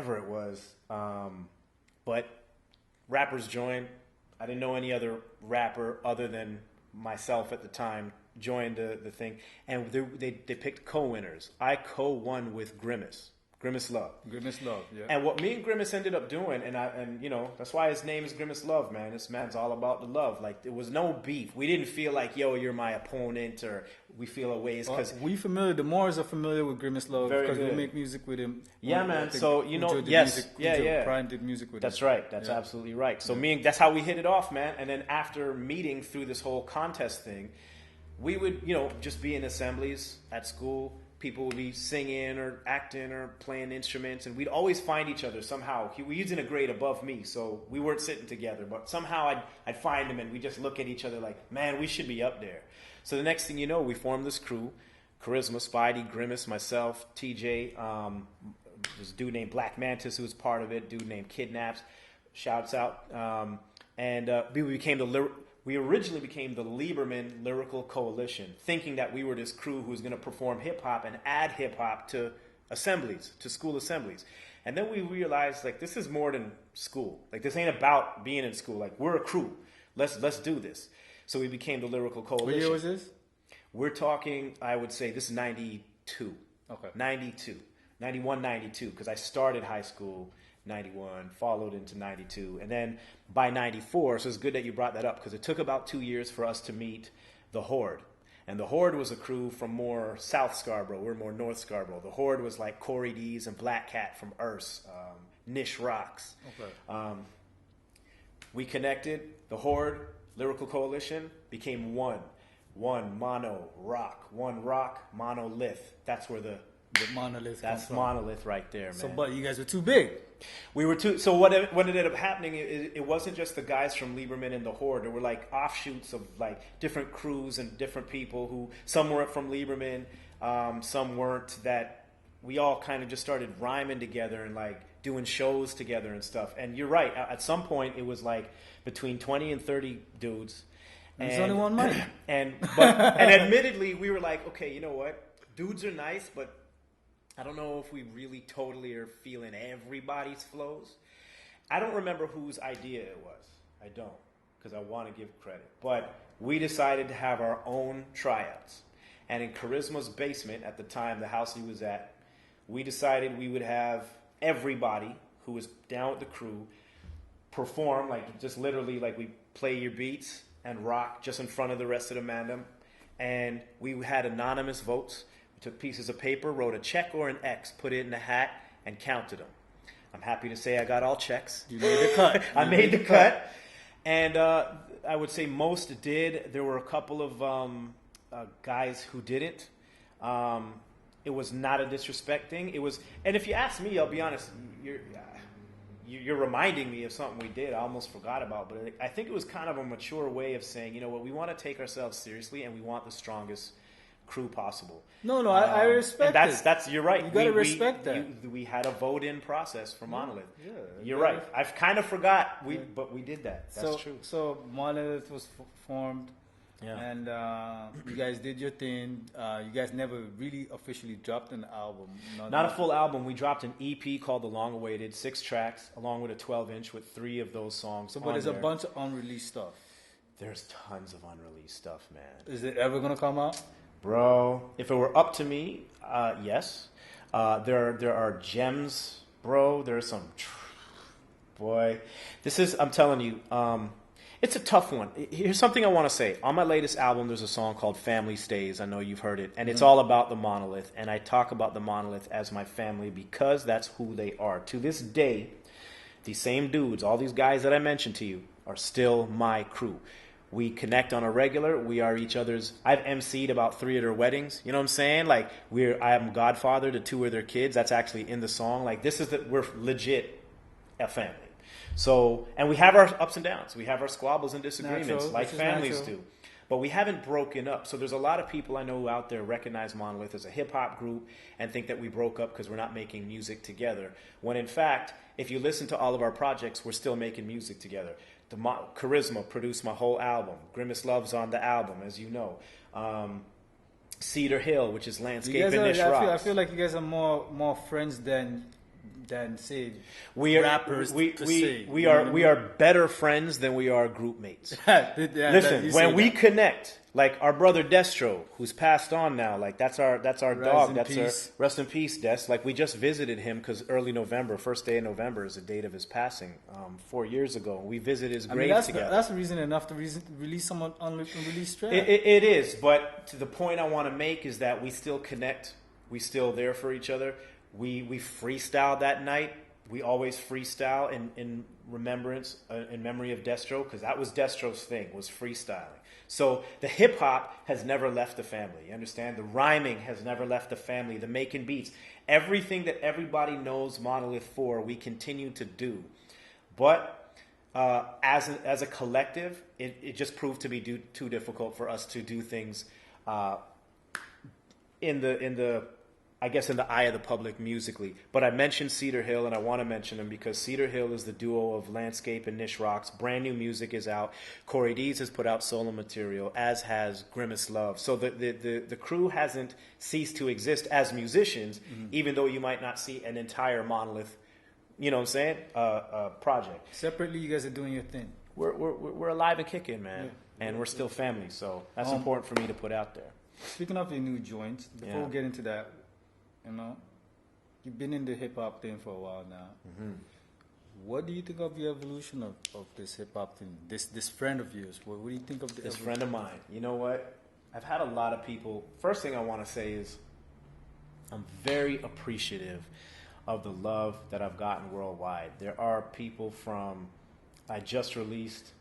whatever it was. But rappers joined. I didn't know any other rapper other than myself at the time joined the thing, and they picked co-winners. I co-won with Grimace Love. Grimace Love, yeah. And what me and Grimace ended up doing, and you know, that's why his name is Grimace Love, man. This man's all about the love. Like, there was no beef. We didn't feel like, yo, you're my opponent, or we feel a ways because we familiar. The Moors are familiar with Grimace Love because we make music with him. Yeah, man. So you know, yes, Brian did music with him. That's right. That's absolutely right. So that's how we hit it off, man. And then after meeting through this whole contest thing, we would, you know, just be in assemblies at school. People would be singing or acting or playing instruments, and we'd always find each other somehow. We was in a grade above me, so we weren't sitting together, but somehow I'd find him, and we'd just look at each other like, man, we should be up there. So the next thing you know, we formed this crew: Charisma, Spidey, Grimace, myself, TJ, there's a dude named Black Mantis who was part of it, dude named Kidnaps, shouts out, and we originally became the Lieberman Lyrical Coalition, thinking that we were this crew who was going to perform hip-hop and add hip-hop to assemblies, to school assemblies. And then we realized, like, this is more than school. Like, this ain't about being in school. Like, we're a crew. Let's do this. So we became the Lyrical Coalition. What year was this? We're talking, I would say, this is 92. Okay. 92. 91, 92, because I started high school 91, followed into 92, and then by 94, so it's good that you brought that up, because it took about 2 years for us to meet the Horde. And the Horde was a crew from more South Scarborough. We're more North Scarborough. The Horde was like Corey D's and Black Cat from Urs, Nish Rocks. Okay. We connected. The Horde, Lyrical Coalition, became one. One mono rock. One rock, monolith. That's where the Monolith. That's Monolith right there, man. So, but you guys were too big. We were too. So what ended up happening? It wasn't just the guys from Lieberman and the Horde. There were like offshoots of like different crews and different people who some were from Lieberman, some weren't. That we all kind of just started rhyming together and like doing shows together and stuff. And you're right. At some point, it was like between 20 and 30 dudes. There's only one mic. And admittedly, we were like, okay, you know what? Dudes are nice, but I don't know if we really totally are feeling everybody's flows. I don't remember whose idea it was. I don't, because I want to give credit. But we decided to have our own tryouts. And in Charisma's basement, at the time, the house he was at, we decided we would have everybody who was down with the crew perform, like just literally like we play your beats and rock just in front of the rest of the mandem. And we had anonymous votes. Took pieces of paper, wrote a check or an X, put it in a hat, and counted them. I'm happy to say I got all checks. You made the cut. I made the cut. And I would say most did. There were a couple of guys who didn't. It was not a disrespect thing. It was, and if you ask me, I'll be honest, you're reminding me of something we did I almost forgot about. But I think it was kind of a mature way of saying, you know what, we want to take ourselves seriously and we want the strongest crew possible. No, I respect it. That's you're right. You gotta respect that. We had a vote-in process for Monolith. Yeah, you're right. I've kind of forgot. But we did that. That's true. So Monolith was formed, yeah. And you guys did your thing. You guys never really officially dropped an album. Not a full album. We dropped an EP called The Long Awaited, 6 tracks, along with a 12-inch with 3 of those songs. So, but there's a bunch of unreleased stuff. There's tons of unreleased stuff, man. Is it ever gonna come out? Bro, if it were up to me, yes. There are gems, bro. There's some, boy. I'm telling you, it's a tough one. Here's something I want to say. On my latest album, there's a song called Family Stays. I know you've heard it. And it's all about the Monolith. And I talk about the Monolith as my family because that's who they are. To this day, these same dudes, all these guys that I mentioned to you, are still my crew. We connect on a regular. We are each other's. I've emceed about 3 of their weddings. You know what I'm saying? Like I am godfather to 2 of their kids. That's actually in the song. Like we're legit a family. So, and we have our ups and downs. We have our squabbles and disagreements like families do. But we haven't broken up. So there's a lot of people I know out there recognize Monolith as a hip hop group and think that we broke up because we're not making music together. When in fact, if you listen to all of our projects, we're still making music together. Charisma produced my whole album. Grimace Love's on the album, as you know. Cedar Hill, which is landscape and niche rocks. I feel like you guys are more friends than than say We are rappers per se. we are better friends than we are group mates. Yeah, Listen, you when say we that. connect, like our brother Destro, who's passed on now, like that's our dog. in That's peace. our rest in peace, Des. Like we just visited him because early November, first day of November, is the date of his passing. 4 years ago, we visited his I mean, grave together. that's reason enough to release someone on unreleased track. It is, but to the point I want to make is that we still connect. We still there for each other. We freestyled that night. We always freestyle in remembrance, in memory of Destro, because that was Destro's thing, was freestyling. So the hip hop has never left the family. You understand? The rhyming has never left the family. The making beats, everything that everybody knows Monolith for, we continue to do. But as a collective, it just proved to be too difficult for us to do things in the I guess in the eye of the public musically. But I mentioned Cedar Hill, and I want to mention them because Cedar Hill is the duo of Landscape and Niche Rocks. Brand new music is out. Corey Dees has put out solo material, as has Grimace Love. So the crew hasn't ceased to exist as musicians, even though you might not see an entire Monolith, you know what I'm saying, project. Separately, you guys are doing your thing. We're alive and kicking, man. Yeah. And we're still family, so that's important for me to put out there. Speaking of your new joints, before we get into that, you know, you've been in the hip hop thing for a while now. Mm-hmm. What do you think of the evolution of this hip hop thing? This friend of yours, what do you think of this friend of mine? You know what? I've had a lot of people. First thing I want to say is I'm very appreciative of the love that I've gotten worldwide. There are people from, I just released,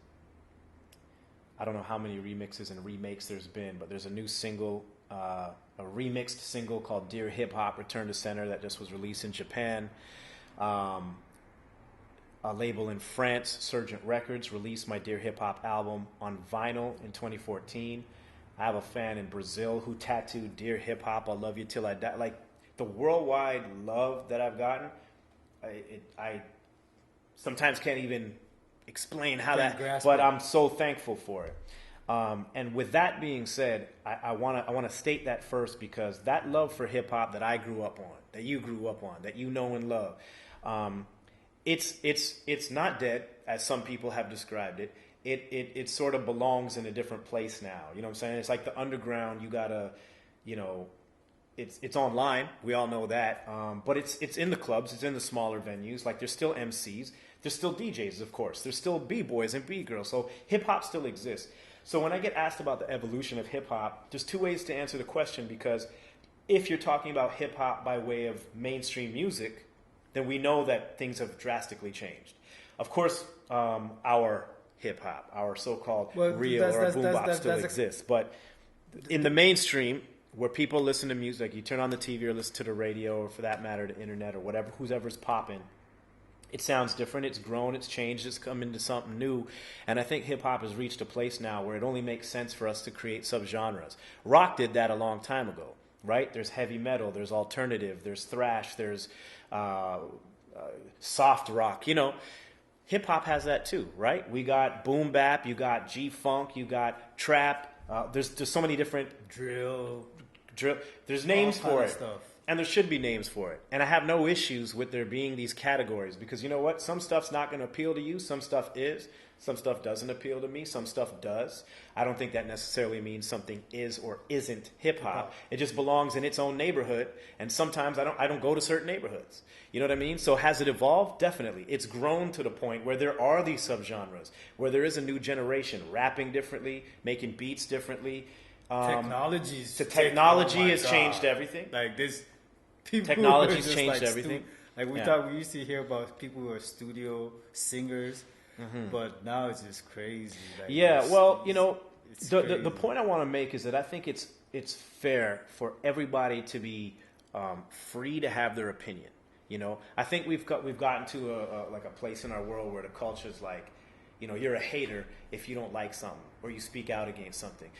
I don't know how many remixes and remakes there's been, but there's a new single, a remixed single called Dear Hip Hop Return to Center that just was released in Japan. A label in France, Surgent Records, released my Dear Hip Hop album on vinyl in 2014. I have a fan in Brazil who tattooed Dear Hip Hop, I love you till I die. Like the worldwide love that I've gotten, I sometimes can't even explain how but I'm so thankful for it. And with that being said, I want to state that first because that love for hip hop that I grew up on, that you grew up on, that you know and love, it's not dead as some people have described it. It sort of belongs in a different place now. You know what I'm saying? It's like the underground. You gotta, you know, it's online. We all know that. But it's in the clubs. It's in the smaller venues. Like there's still MCs. There's still DJs, of course. There's still B-boys and B-girls. So hip hop still exists. So when I get asked about the evolution of hip hop, there's two ways to answer the question because if you're talking about hip hop by way of mainstream music, then we know that things have drastically changed. Of course, our hip hop, our so-called real or boom bap still exists. But in the mainstream, where people listen to music, you turn on the TV or listen to the radio or for that matter, the internet or whatever, whoever's popping, it sounds different. It's grown. It's changed. It's come into something new. And I think hip-hop has reached a place now where it only makes sense for us to create subgenres. Rock did that a long time ago, right? There's heavy metal. There's alternative. There's thrash. There's soft rock. You know, hip-hop has that too, right? We got boom bap. You got G-funk. You got trap. There's so many different... Drill. There's names for it. Stuff. And there should be names for it. And I have no issues with there being these categories because you know what? Some stuff's not going to appeal to you. Some stuff is. Some stuff doesn't appeal to me. Some stuff does. I don't think that necessarily means something is or isn't hip-hop. It just belongs in its own neighborhood. And sometimes I don't go to certain neighborhoods. You know what I mean? So has it evolved? Definitely. It's grown to the point where there are these subgenres, where there is a new generation rapping differently, making beats differently. Technology has changed everything. Like this... Technology's changed everything. We thought we used to hear about people who are studio singers, but now it's just crazy. Like the point I want to make is that I think it's fair for everybody to be free to have their opinion. You know, I think we've gotten to a place in our world where the culture is like, you know, you're a hater if you don't like something or you speak out against something.